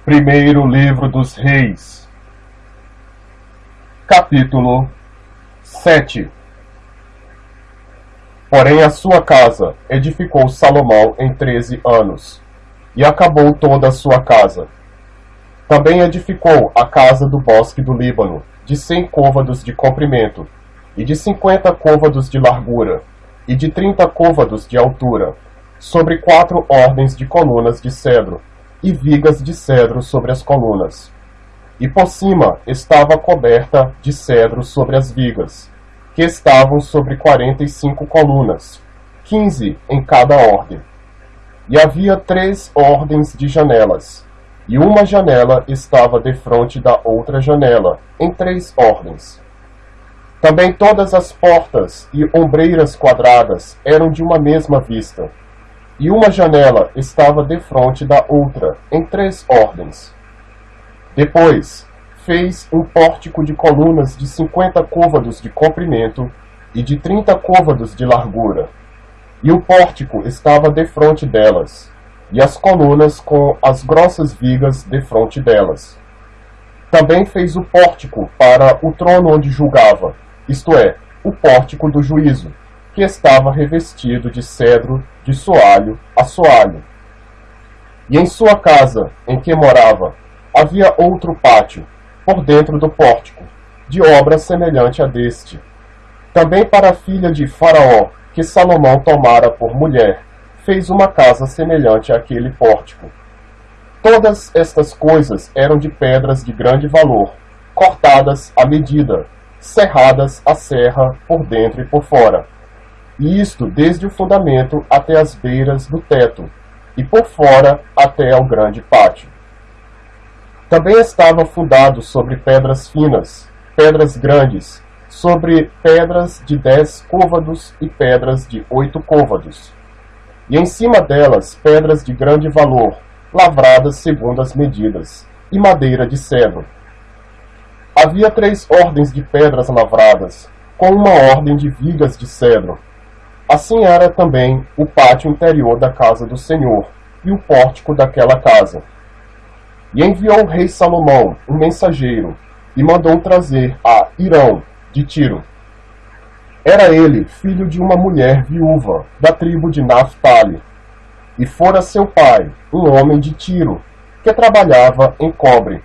Primeiro Livro dos Reis, capítulo 7. Porém a sua casa edificou Salomão em 13 anos, e acabou toda a sua casa. Também edificou a casa do bosque do Líbano, de 100 côvados de comprimento, e de 50 côvados de largura, e de 30 côvados de altura, sobre 4 ordens de colunas de cedro, e vigas de cedro sobre as colunas. E por cima estava coberta de cedro sobre as vigas, que estavam sobre 45 colunas, 15 em cada ordem. E havia 3 ordens de janelas, e uma janela estava defronte da outra janela, em 3 ordens. Também todas as portas e ombreiras quadradas eram de uma mesma vista, e uma janela estava defronte da outra, em 3 ordens. Depois fez um pórtico de colunas de 50 côvados de comprimento e de 30 côvados de largura, e o pórtico estava defronte delas, e as colunas com as grossas vigas defronte delas. Também fez o pórtico para o trono onde julgava, isto é, o pórtico do juízo, que estava revestido de cedro de soalho a soalho. E em sua casa, em que morava, havia outro pátio, por dentro do pórtico, de obra semelhante a deste. Também para a filha de Faraó, que Salomão tomara por mulher, fez uma casa semelhante àquele pórtico. Todas estas coisas eram de pedras de grande valor, cortadas à medida, serradas à serra por dentro e por fora. E isto desde o fundamento até as beiras do teto, e por fora até ao grande pátio. Também estava fundado sobre pedras finas, pedras grandes, sobre pedras de 10 côvados e pedras de 8 côvados. E em cima delas pedras de grande valor, lavradas segundo as medidas, e madeira de cedro. Havia 3 ordens de pedras lavradas, com uma ordem de vigas de cedro. Assim era também o pátio interior da casa do Senhor, e o pórtico daquela casa. E enviou o rei Salomão um mensageiro, e mandou trazer a Hirão, de Tiro. Era ele filho de uma mulher viúva, da tribo de Naphtali, e fora seu pai, um homem de Tiro, que trabalhava em cobre,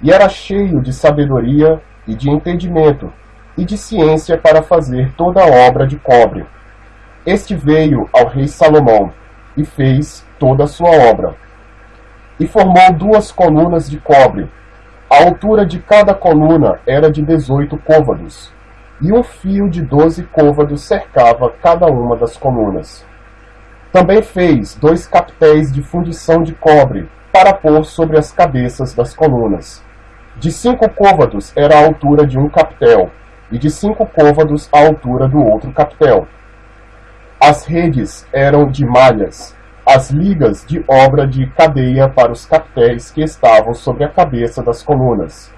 e era cheio de sabedoria e de entendimento, e de ciência para fazer toda a obra de cobre. Este veio ao rei Salomão, e fez toda a sua obra. E formou 2 colunas de cobre. A altura de cada coluna era de 18 côvados, e um fio de 12 côvados cercava cada uma das colunas. Também fez 2 captéis de fundição de cobre, para pôr sobre as cabeças das colunas. De 5 côvados era a altura de um captel, e de 5 côvados a altura do outro captel. As redes eram de malhas, as ligas de obra de cadeia para os captéis que estavam sobre a cabeça das colunas,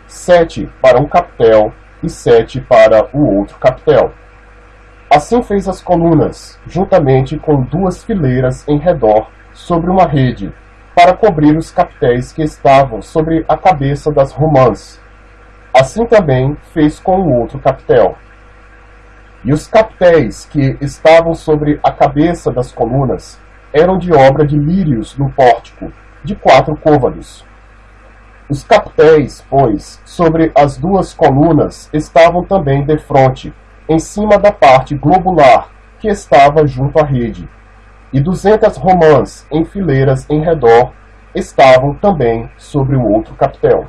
7 para um captel e 7 para o outro captel. Assim fez as colunas, juntamente com 2 fileiras em redor sobre uma rede, para cobrir os captéis que estavam sobre a cabeça das romãs. Assim também fez com o outro captel. E os captéis que estavam sobre a cabeça das colunas eram de obra de lírios no pórtico, de 4 côvados. Os captéis, pois, sobre as 2 colunas estavam também defronte, em cima da parte globular que estava junto à rede, e 200 romãs em fileiras em redor estavam também sobre o outro captel.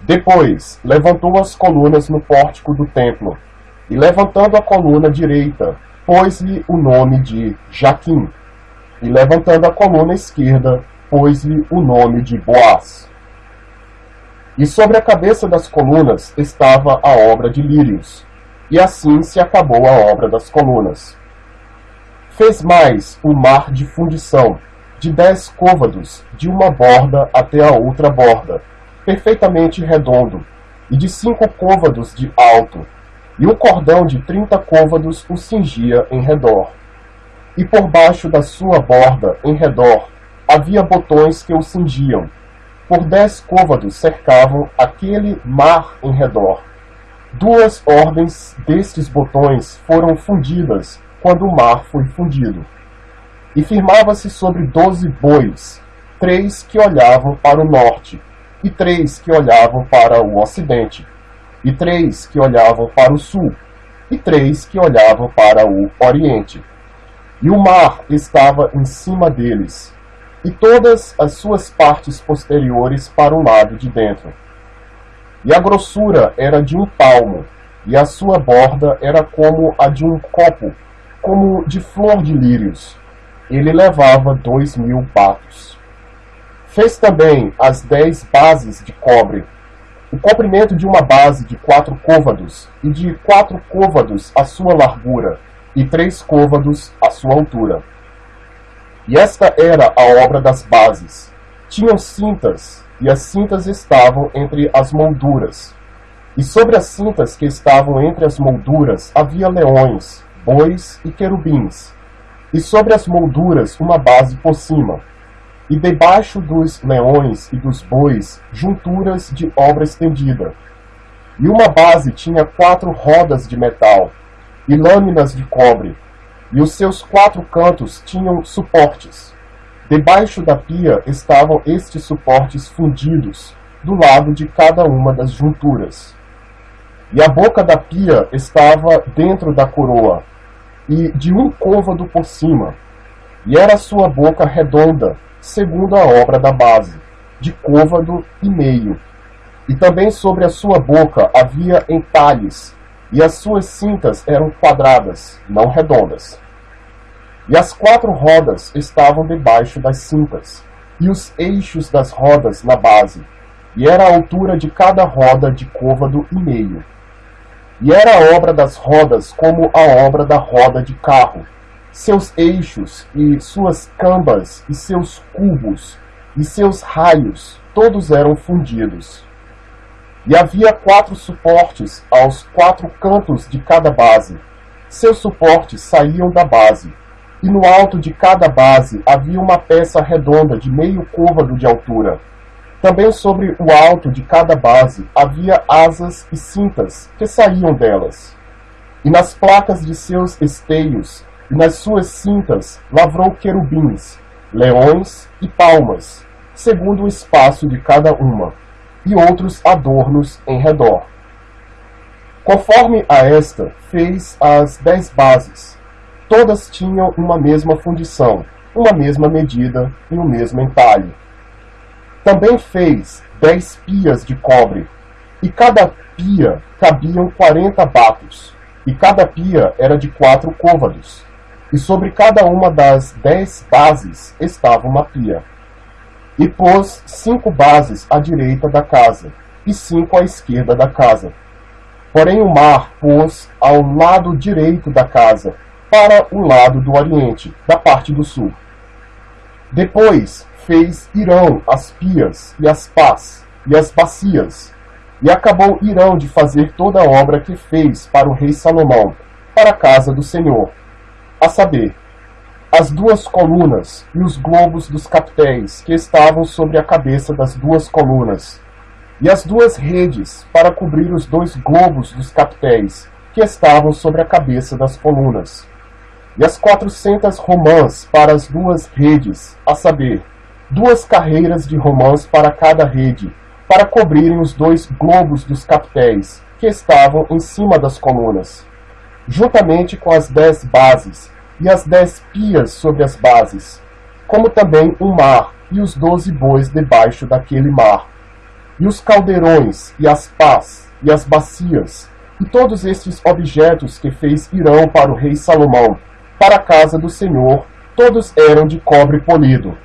Depois levantou as colunas no pórtico do templo, e levantando a coluna direita, pôs-lhe o nome de Jaquim, e levantando a coluna esquerda, pôs-lhe o nome de Boaz. E sobre a cabeça das colunas estava a obra de lírios, e assim se acabou a obra das colunas. Fez mais o mar de fundição, de 10 côvados, de uma borda até a outra borda, perfeitamente redondo, e de 5 côvados de alto, e um cordão de 30 côvados o cingia em redor. E por baixo da sua borda, em redor, havia botões que o cingiam. Por 10 côvados cercavam aquele mar em redor. 2 ordens destes botões foram fundidas quando o mar foi fundido. E firmava-se sobre 12 bois, 3 que olhavam para o norte, e 3 que olhavam para o ocidente, e 3 que olhavam para o sul, e 3 que olhavam para o oriente. E o mar estava em cima deles, e todas as suas partes posteriores para o lado de dentro. E a grossura era de 1 palmo, e a sua borda era como a de um copo, como de flor de lírios. Ele levava 2.000 batos. Fez também as 10 bases de cobre, o comprimento de uma base de 4 côvados, e de 4 côvados a sua largura, e 3 côvados a sua altura. E esta era a obra das bases. Tinham cintas, e as cintas estavam entre as molduras. E sobre as cintas que estavam entre as molduras havia leões, bois e querubins. E sobre as molduras uma base por cima. E debaixo dos leões e dos bois, junturas de obra estendida. E uma base tinha 4 rodas de metal, e lâminas de cobre, e os seus 4 cantos tinham suportes. Debaixo da pia estavam estes suportes fundidos, do lado de cada uma das junturas. E a boca da pia estava dentro da coroa, e de 1 côvado por cima, e era a sua boca redonda, segundo a obra da base, de côvado e meio. E também sobre a sua boca havia entalhes, e as suas cintas eram quadradas, não redondas. E as 4 rodas estavam debaixo das cintas, e os eixos das rodas na base, e era a altura de cada roda de côvado e meio. E era a obra das rodas como a obra da roda de carro, seus eixos e suas cambas e seus cubos e seus raios, todos eram fundidos. E havia 4 suportes aos 4 cantos de cada base. Seus suportes saíam da base, e no alto de cada base havia uma peça redonda de meio côvado de altura. Também sobre o alto de cada base havia asas e cintas que saíam delas. E nas placas de seus esteios e nas suas cintas lavrou querubins, leões e palmas, segundo o espaço de cada uma, e outros adornos em redor. Conforme a esta, fez as 10 bases. Todas tinham uma mesma fundição, uma mesma medida e o mesmo entalhe. Também fez 10 pias de cobre, e cada pia cabiam 40 batos, e cada pia era de 4 côvados, e sobre cada uma das 10 bases estava uma pia. E pôs 5 bases à direita da casa, e 5 à esquerda da casa. Porém o mar pôs ao lado direito da casa, para o lado do oriente, da parte do sul. Depois fez Irão as pias, e as pás, e as bacias, e acabou Irão de fazer toda a obra que fez para o rei Salomão, para a casa do Senhor, a saber, as 2 colunas e os globos dos capitéis que estavam sobre a cabeça das 2 colunas, e as 2 redes para cobrir os 2 globos dos capitéis que estavam sobre a cabeça das colunas, e as 400 romãs para as 2 redes, a saber, 2 carreiras de romãs para cada rede, para cobrirem os 2 globos dos capitéis que estavam em cima das colunas, juntamente com as 10 bases e as 10 pias sobre as bases, como também o mar e os 12 bois debaixo daquele mar, e os caldeirões e as pás e as bacias, e todos estes objetos que fez Irão para o rei Salomão, para a casa do Senhor, todos eram de cobre polido.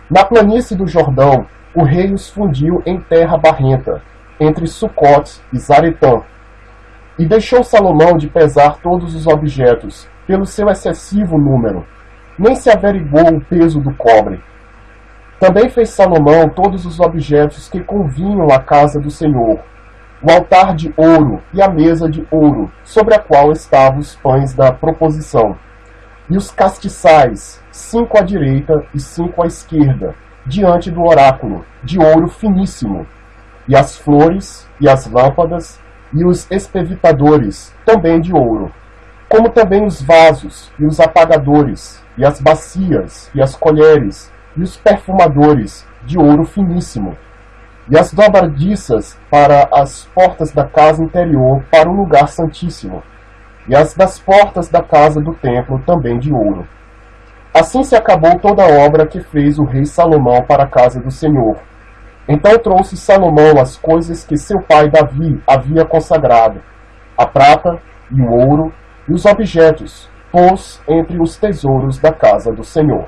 Na planície do Jordão, o rei os fundiu em terra barrenta, entre Sucote e Zaretã. E deixou Salomão de pesar todos os objetos, pelo seu excessivo número, nem se averiguou o peso do cobre. Também fez Salomão todos os objetos que convinham à casa do Senhor, o altar de ouro e a mesa de ouro, sobre a qual estavam os pães da proposição, e os castiçais, 5 à direita e 5 à esquerda, diante do oráculo, de ouro finíssimo, e as flores, e as lâmpadas, e os espevitadores, também de ouro, como também os vasos, e os apagadores, e as bacias, e as colheres, e os perfumadores, de ouro finíssimo, e as dobradiças para as portas da casa interior, para o lugar santíssimo, e as das portas da casa do templo, também de ouro. Assim se acabou toda a obra que fez o rei Salomão para a casa do Senhor. Então trouxe Salomão as coisas que seu pai Davi havia consagrado, a prata e o ouro, e os objetos, pôs entre os tesouros da casa do Senhor.